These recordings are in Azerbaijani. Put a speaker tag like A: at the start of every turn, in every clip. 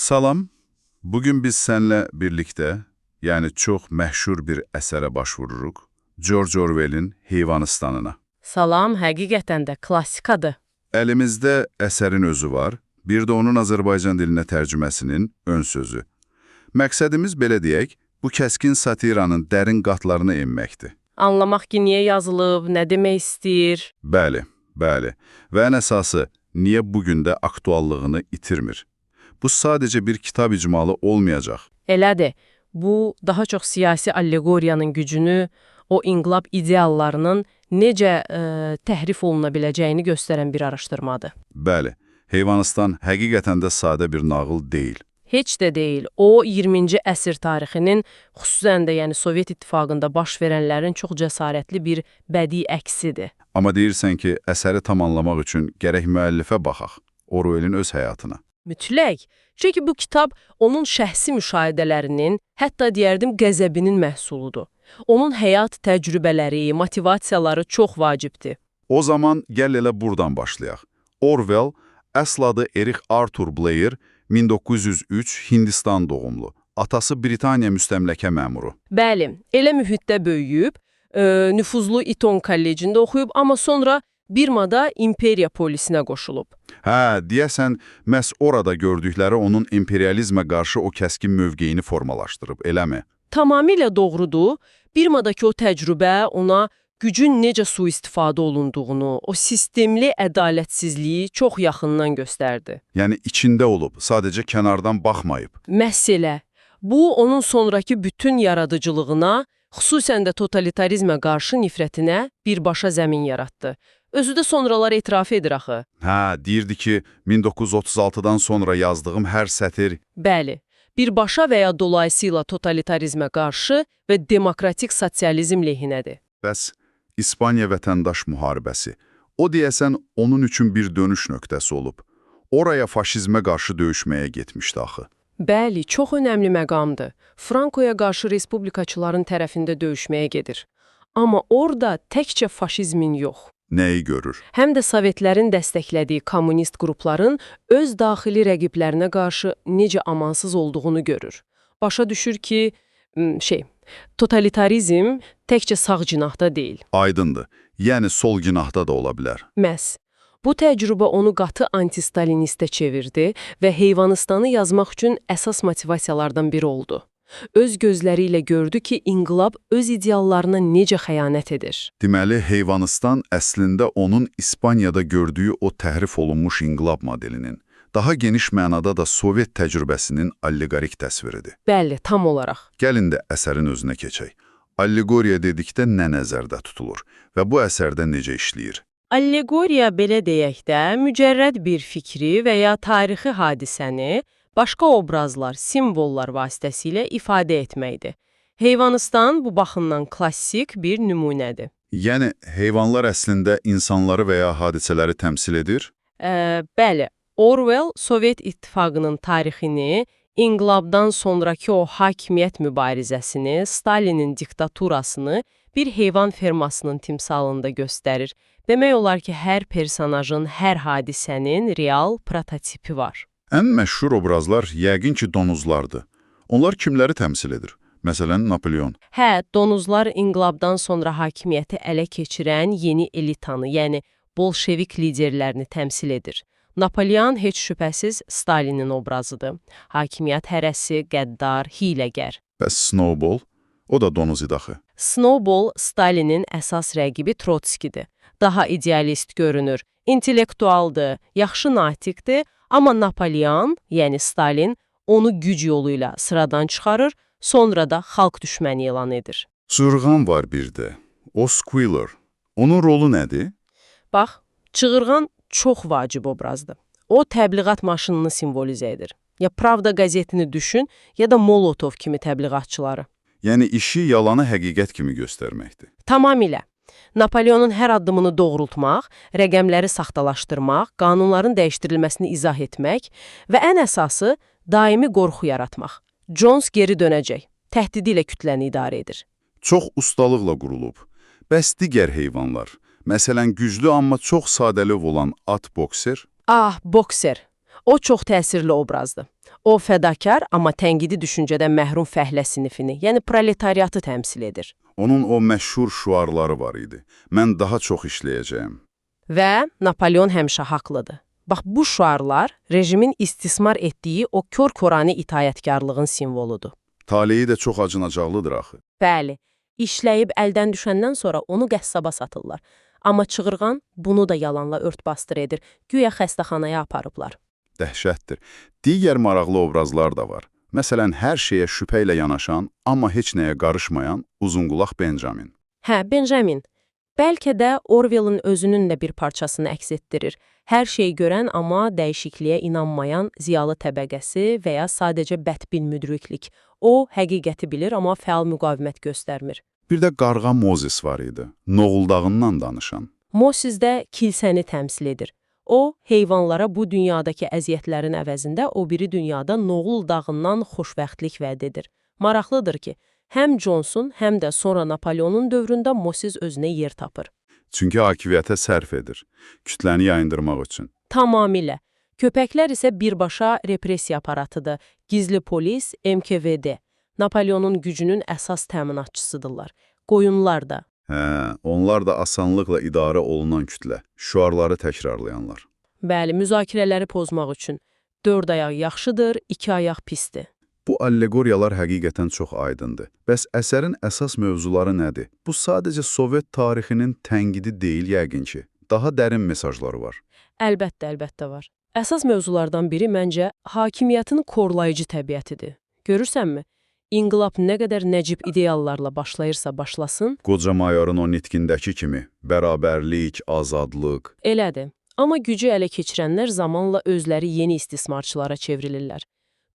A: Salam, bugün biz seninle birlikte, yani çok məşhur bir əsərə başvururuq. George Orwell'in Heyvanistanına.
B: Salam, həqiqətən də klassikadır.
A: Əlimizdə əsərin özü var, bir də onun Azərbaycan dilinə tərcüməsinin ön sözü. Məqsədimiz belə deyək, bu kəskin satiranın dərin qatlarını enməkdir.
B: Anlamaq ki, niyə yazılıb, nə demək istəyir?
A: Bəli, bəli. Və ən əsası, niyə bugün də aktuallığını itirmir? Bu sadəcə bir kitab icmalı olmayacaq.
B: Elədir, bu daha çox siyasi allegoriyanın gücünü, o inqilab ideallarının necə təhrif oluna biləcəyini göstərən bir araşdırmadır.
A: Bəli, Heyvanistan həqiqətən də sadə bir nağıl deyil.
B: Heç də deyil. O, 20-ci əsr tarixinin, xüsusən də yəni Sovet İttifaqında baş verənlərin çox cəsarətli bir bədii əksidir.
A: Amma deyirsən ki, əsəri tam anlamaq üçün gərək müəllifə baxaq, Orwell'in öz həyatına.
B: Mütləq. Çünki bu kitab onun şəxsi müşahidələrinin, hətta deyərdim qəzəbinin məhsuludur. Onun həyat təcrübələri, motivasiyaları çox vacibdir.
A: O zaman gəl elə buradan başlayaq. Orwell, əsl adı Erich Arthur Blair, 1903 Hindistan doğumlu. Atası Britaniya müstəmləkə məmuru.
B: Bəli, elə mühitdə böyüyüb, nüfuzlu Eton kollecində oxuyub, amma sonra Birmada imperiya polisinə qoşulub.
A: Hə, deyəsən, məhz orada gördükləri onun imperializmə qarşı o kəskin mövqeyini formalaşdırıb, eləmi?
B: Tamamilə doğrudur. Birmadakı o təcrübə ona gücün necə sui-istifadə olunduğunu, o sistemli ədalətsizliyi çox yaxından göstərdi.
A: Yəni içində olub, sadəcə kənardan baxmayıb.
B: Məsələ, bu onun sonraki bütün yaradıcılığına, xüsusən də totalitarizmə qarşı nifrətinə birbaşa zəmin yaratdı. Özü də sonralar etiraf edir axı.
A: Hə, deyirdi ki, 1936-dan sonra yazdığım hər sətir...
B: Bəli, birbaşa və ya dolayısıyla totalitarizmə qarşı və demokratik sosializm lehinədir.
A: Bəs İspaniya vətəndaş müharibəsi, o deyəsən onun üçün bir dönüş nöqtəsi olub. Oraya faşizmə qarşı döyüşməyə getmişdi axı.
B: Bəli, çox önəmli məqamdır. Frankoya qarşı respublikaçıların tərəfində döyüşməyə gedir. Amma orada təkcə faşizmin yox.
A: Nəyi görür?
B: Həm də Sovetlərin dəstəklədiyi kommunist qrupların öz daxili rəqiblərinə qarşı necə amansız olduğunu görür. Başa düşür ki, totalitarizm təkcə sağ cinahda deyil.
A: Aydındır. Yəni sol cinahda da ola bilər.
B: Məhz. Bu təcrübə onu qatı anti-stalinistə çevirdi və Heyvanistanı yazmaq üçün əsas motivasiyalardan biri oldu. Öz gözləri ilə gördü ki, inqilab öz ideallarına necə xəyanət edir.
A: Deməli, Heyvanistan əslində onun İspaniyada gördüyü o təhrif olunmuş inqilab modelinin, daha geniş mənada da Sovet təcrübəsinin allegorik təsviridir.
B: Bəli, tam olaraq.
A: Gəlin də əsərin özünə keçək. Allegoriya dedikdə nə nəzərdə tutulur və bu əsərdə necə işləyir?
B: Allegoriya, belə deyək də, mücərrəd bir fikri və ya tarixi hadisəni başqa obrazlar, simvollar vasitəsilə ifadə etməkdir. Heyvanistan bu baxımdan klassik bir nümunədir.
A: Yəni, heyvanlar əslində insanları və ya hadisələri təmsil edir?
B: Bəli, Orwell Sovet İttifaqının tarixini, inqilabdan sonraki o hakimiyyət mübarizəsini, Stalinin diktaturasını bir heyvan fermasının timsalında göstərir. Demək olar ki, hər personajın, hər hadisənin real prototipi var.
A: Ən məşhur obrazlar yəqin ki, donuzlardır. Onlar kimləri təmsil edir? Məsələn, Napolyon.
B: Hə, donuzlar inqilabdan sonra hakimiyyəti ələ keçirən yeni elitanı, yəni bolşevik liderlərini təmsil edir. Napolyon heç şübhəsiz Stalinin obrazıdır. Hakimiyyət hərəsi, qəddar, hiləgər.
A: Bəs Snowball? O da donuz idi axı.
B: Snowball Stalinin əsas rəqibi Trotskidir. Daha idealist görünür, intellektualdır, yaxşı natiqdir, amma Napolyon, yəni Stalin, onu güc yoluyla sıradan çıxarır, sonra da xalq düşməni elan edir.
A: Çığırğan var bir də. O Squealer. Onun rolu nədir?
B: Bax, çığırğan çox vacib obrazdır. O, təbliğat maşınını simvolizə edir. Ya Pravda qəzetini düşün, ya da Molotov kimi təbliğatçıları.
A: Yəni işi yalanı həqiqət kimi göstərməkdir.
B: Tamamilə. Napoleonun hər addımını doğrultmaq, rəqəmləri saxtalaşdırmaq, qanunların dəyişdirilməsini izah etmək və ən əsası daimi qorxu yaratmaq. Jones geri dönəcək, təhdidi ilə kütləni idarə edir.
A: Çox ustalıqla qurulub. Bəs digər heyvanlar, məsələn güclü amma çox sadəlöv olan at bokser?
B: Bokser. O çox təsirli obrazdır. O fədakar, amma tənqidi düşüncədən məhrum fəhlə sinifini, yəni proletariatı təmsil edir.
A: Onun o məşhur şüarları var idi. Mən daha çox işləyəcəyəm.
B: Və Napoleon həmişə haqlıdır. Bax, bu şüarlar rejimin istismar etdiyi o kör-körani itaətkarlığın simvoludur.
A: Taleyi də çox acınacaqlıdır axı.
B: Bəli, işləyib əldən düşəndən sonra onu qəssaba satırlar. Amma çığırğan bunu da yalanla ört-basdır edir. Güya xəstəxanaya aparıblar.
A: Dəhşətdir. Digər maraqlı obrazlar da var. Məsələn, hər şeyə şübhə ilə yanaşan, amma heç nəyə qarışmayan uzunqulaq Benjamin.
B: Hə, Benjamin. Bəlkə də Orwell'ın özünün də bir parçasını əks etdirir. Hər şeyi görən, amma dəyişikliyə inanmayan ziyalı təbəqəsi və ya sadəcə bədbin müdriklik. O, həqiqəti bilir, amma fəal müqavimət göstərmir.
A: Bir də qarğa Mozes var idi, Noğuldağından danışan.
B: Moses də kilsəni təmsil edir. O, heyvanlara bu dünyadakı əziyyətlərin əvəzində o biri dünyada Noğul dağından xoşbəxtlik vəd edir. Maraqlıdır ki, həm Johnson, həm də sonra Napoleonun dövründə Moses özünə yer tapır.
A: Çünki hakimiyyətə sərf edir, kütləni yayındırmaq üçün.
B: Tamamilə. Köpəklər isə birbaşa repressiya aparatıdır. Gizli polis, MKVD. Napoleonun gücünün əsas təminatçısıdırlar. Qoyunlar da.
A: Hə, onlar da asanlıqla idarə olunan kütlə, şüarları təkrarlayanlar.
B: Bəli, müzakirələri pozmaq üçün. 4 ayaq yaxşıdır, 2 ayaq pisdir.
A: Bu allegoriyalar həqiqətən çox aydındır. Bəs əsərin əsas mövzuları nədir? Bu sadəcə Sovet tarixinin tənqidi deyil yəqin ki. Daha dərin mesajları var.
B: Əlbəttə var. Əsas mövzulardan biri məncə hakimiyyətin korlayıcı təbiətidir. Görürsənmi? İnqilab nə qədər nəcib ideallarla başlayırsa başlasın.
A: Qoca mayorun o nitqindəki kimi, bərabərlik, azadlıq.
B: Elədir. Amma gücü ələ keçirənlər zamanla özləri yeni istismarçılara çevrilirlər.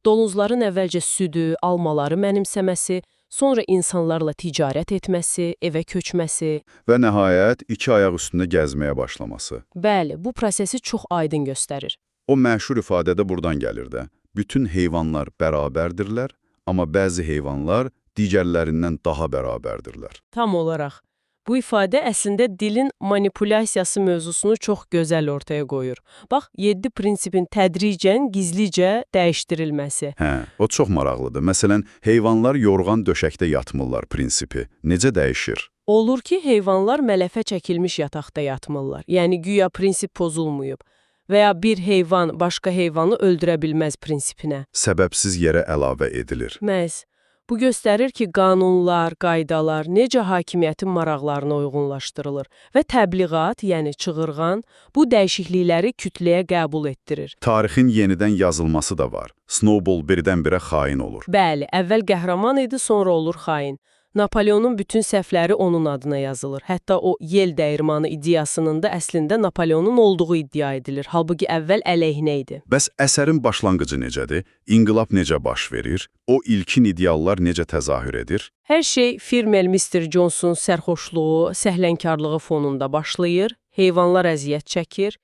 B: Donuzların əvvəlcə südü, almaları mənimsəməsi, sonra insanlarla ticarət etməsi, evə köçməsi.
A: Və nəhayət, 2 ayaq üstündə gəzməyə başlaması.
B: Bəli, bu prosesi çox aydın göstərir.
A: O məşhur ifadə də buradan gəlir də. Bütün heyvanlar bərabərdirlər, amma bəzi heyvanlar digərlərindən daha bərabərdirlər.
B: Tam olaraq. Bu ifadə əslində dilin manipulyasiyası mövzusunu çox gözəl ortaya qoyur. Bax, 7 prinsipin tədricən, gizlicə dəyişdirilməsi.
A: Hə, o çox maraqlıdır. Məsələn, heyvanlar yorğan döşəkdə yatmırlar prinsipi. Necə dəyişir?
B: Olur ki, heyvanlar mələfə çəkilmiş yataqda yatmırlar. Yəni, güya prinsip pozulmayıb. Və ya bir heyvan başqa heyvanı öldürə bilməz prinsipinə.
A: Səbəbsiz yerə əlavə edilir.
B: Məhz. Bu göstərir ki, qanunlar, qaydalar necə hakimiyyətin maraqlarına uyğunlaşdırılır və təbliğat, yəni çığırğan, bu dəyişiklikləri kütləyə qəbul etdirir.
A: Tarixin yenidən yazılması da var. Snowball birdən-birə xain olur.
B: Bəli, əvvəl qəhrəman idi, sonra olur xain. Napoleonun bütün səhvləri onun adına yazılır. Hətta o yel dəyirmanı ideyasının da əslində Napoleonun olduğu iddia edilir. Halbuki əvvəl əleyhinə idi.
A: Bəs əsərin başlanğıcı necədir? İnqilab necə baş verir? O ilkin ideallar necə təzahür edir?
B: Hər şey Firmel Mr. Johnson sərxoşluğu, səhlənkarlığı fonunda başlayır, heyvanlar əziyyət çəkir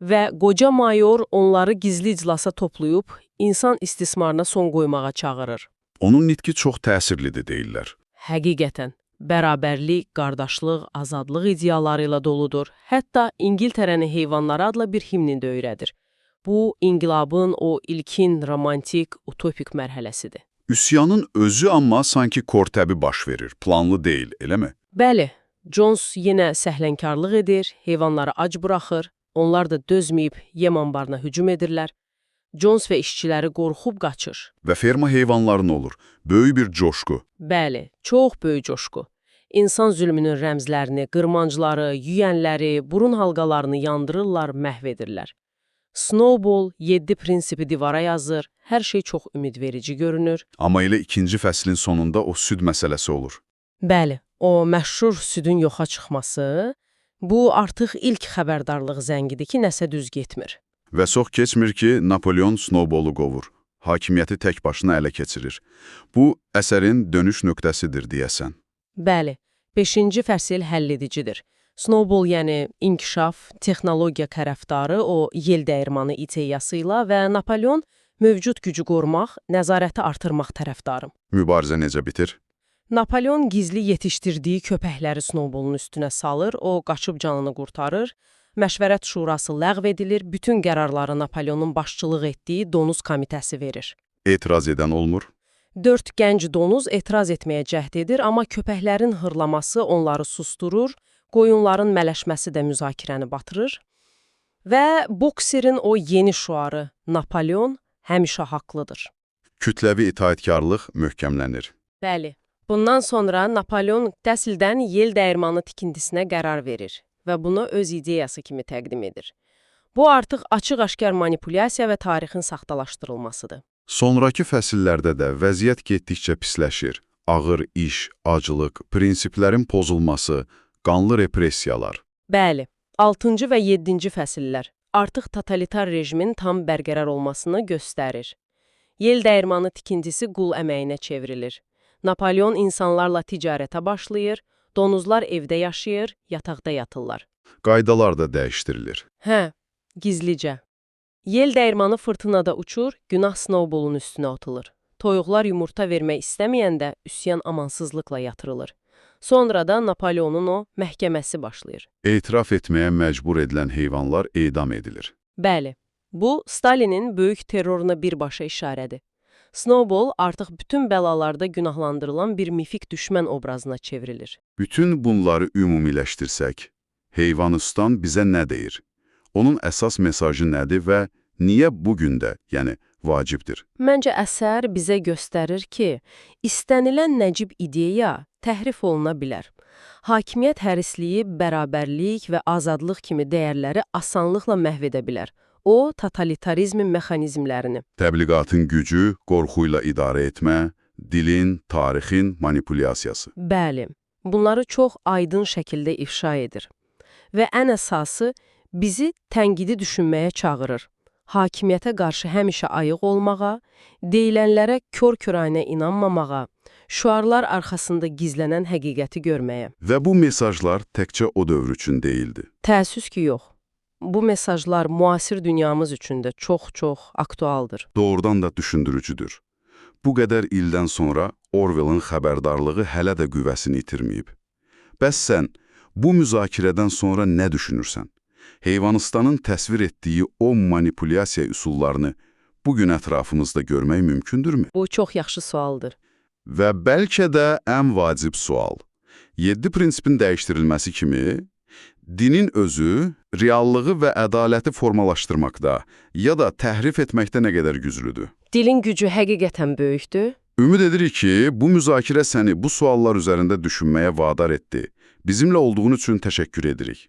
B: və qoca mayor onları gizli iclasa toplayıb insan istismarına son qoymağa çağırır.
A: Onun nitqi çox təsirlidir deyirlər.
B: Həqiqətən, bərabərlik, qardaşlıq, azadlıq ideyaları ilə doludur. Hətta İngiltərəni heyvanları adla bir himni də öyrədir. Bu, inqilabın o ilkin, romantik, utopik mərhələsidir.
A: Üsyanın özü amma sanki kortəbi baş verir, planlı deyil, eləmi?
B: Bəli, Jones yenə səhlənkarlıq edir, heyvanları ac buraxır, onlar da dözməyib yem anbarına hücum edirlər. Jones və işçiləri qorxub qaçır.
A: Və ferma heyvanların olur. Böyük bir coşku.
B: Bəli, çox böyük coşku. İnsan zülmünün rəmzlərini, qırmancları, yüyənləri, burun halqalarını yandırırlar, məhv edirlər. Snowball 7 prinsipi divara yazır, hər şey çox ümidverici görünür.
A: Amma elə ikinci fəslin sonunda o süd məsələsi olur.
B: Bəli, o məşhur südün yoxa çıxması, bu artıq ilk xəbərdarlıq zəngidir ki, nəsə düz getmir.
A: Və çox keçmir ki, Napoleon Snowballu qovur. Hakimiyyəti tək başına ələ keçirir. Bu, əsərin dönüş nöqtəsidir deyəsən.
B: Bəli, 5-ci fəsil həlledicidir. Snowball, yəni inkişaf, texnologiya tərəfdarı o yel dəyirmanı ideyası ilə və Napoleon mövcud gücü qorumaq, nəzarəti artırmaq tərəfdarı.
A: Mübarizə necə bitir?
B: Napoleon gizli yetişdirdiyi köpəkləri Snowballun üstünə salır, o qaçıb canını qurtarır. Məşvərət şurası ləğv edilir, bütün qərarları Napoleonun başçılıq etdiyi Donuz komitəsi verir.
A: Etiraz edən olmur.
B: 4 gənc donuz etiraz etməyə cəhd edir, amma köpəklərin hırlaması onları susturur, qoyunların mələşməsi də müzakirəni batırır və Bokserin o yeni şüarı Napoleon həmişə haqlıdır.
A: Kütləvi itaətkarlıq möhkəmlənir.
B: Bəli, bundan sonra Napoleon qəsrdən yel dəyirmanı tikintisinə qərar verir və bunu öz ideyası kimi təqdim edir. Bu artıq açıq-aşkar manipulyasiya və tarixin saxtalaşdırılmasıdır.
A: Sonrakı fəsillərdə də vəziyyət getdikcə pisləşir. Ağır iş, acılıq, prinsiplərin pozulması, qanlı repressiyalar.
B: Bəli, 6-cı və 7-ci fəsillər artıq totalitar rejimin tam bərqərar olmasını göstərir. Yel dəyirmanı tikintisi qul əməyinə çevrilir. Napoleon insanlarla ticarətə başlayır, donuzlar evdə yaşayır, yataqda yatırlar.
A: Qaydalar da dəyişdirilir.
B: Hə, gizlicə. Yel dəyirmanı fırtınada uçur, günah Snowball'un üstünə atılır. Toyuqlar yumurta vermək istəməyəndə üsyan amansızlıqla yatırılır. Sonra da Napoleonun o məhkəməsi başlayır.
A: Etiraf etməyə məcbur edilən heyvanlar edam edilir.
B: Bəli, bu Stalinin böyük terroruna birbaşa işarədir. Snowball artıq bütün bəlalarda günahlandırılan bir mifik düşmən obrazına çevrilir.
A: Bütün bunları ümumiləşdirsək, Heyvanıstan bizə nə deyir? Onun əsas mesajı nədir və niyə bugün də, yəni vacibdir?
B: Məncə əsər bizə göstərir ki, istənilən nəcib ideya təhrif oluna bilər. Hakimiyyət hərisliyi, bərabərlik və azadlıq kimi dəyərləri asanlıqla məhv edə bilər. O, totalitarizmin mexanizmlərini.
A: Təbliğatın gücü, qorxuyla idarə etmə, dilin, tarixin manipulyasiyası.
B: Bəli, bunları çox aydın şəkildə ifşa edir. Və ən əsası, bizi tənqidi düşünməyə çağırır. Hakimiyyətə qarşı həmişə ayıq olmağa, deyilənlərə kör-körənə inanmamağa, şüarlar arxasında gizlənən həqiqəti görməyə.
A: Və bu mesajlar təkcə o dövr üçün deyildi.
B: Təəssüf ki, yox. Bu mesajlar müasir dünyamız üçün də çox-çox aktualdır.
A: Doğrudan da düşündürücüdür. Bu qədər ildən sonra Orwell'ın xəbərdarlığı hələ də qüvvəsini itirməyib. Bəs sən bu müzakirədən sonra nə düşünürsən? Heyvanistanın təsvir etdiyi o manipulyasiya üsullarını bugün ətrafımızda görmək mümkündürmü?
B: Bu çox yaxşı sualdır.
A: Və bəlkə də ən vacib sual. 7 prinsipin dəyişdirilməsi kimi, dinin özü reallığı və ədaləti formalaşdırmaqda ya da təhrif etməkdə nə qədər güclüdür?
B: Dilin gücü həqiqətən böyükdür.
A: Ümid edirik ki, bu müzakirə səni bu suallar üzərində düşünməyə vadar etdi. Bizimlə olduğun üçün təşəkkür edirik.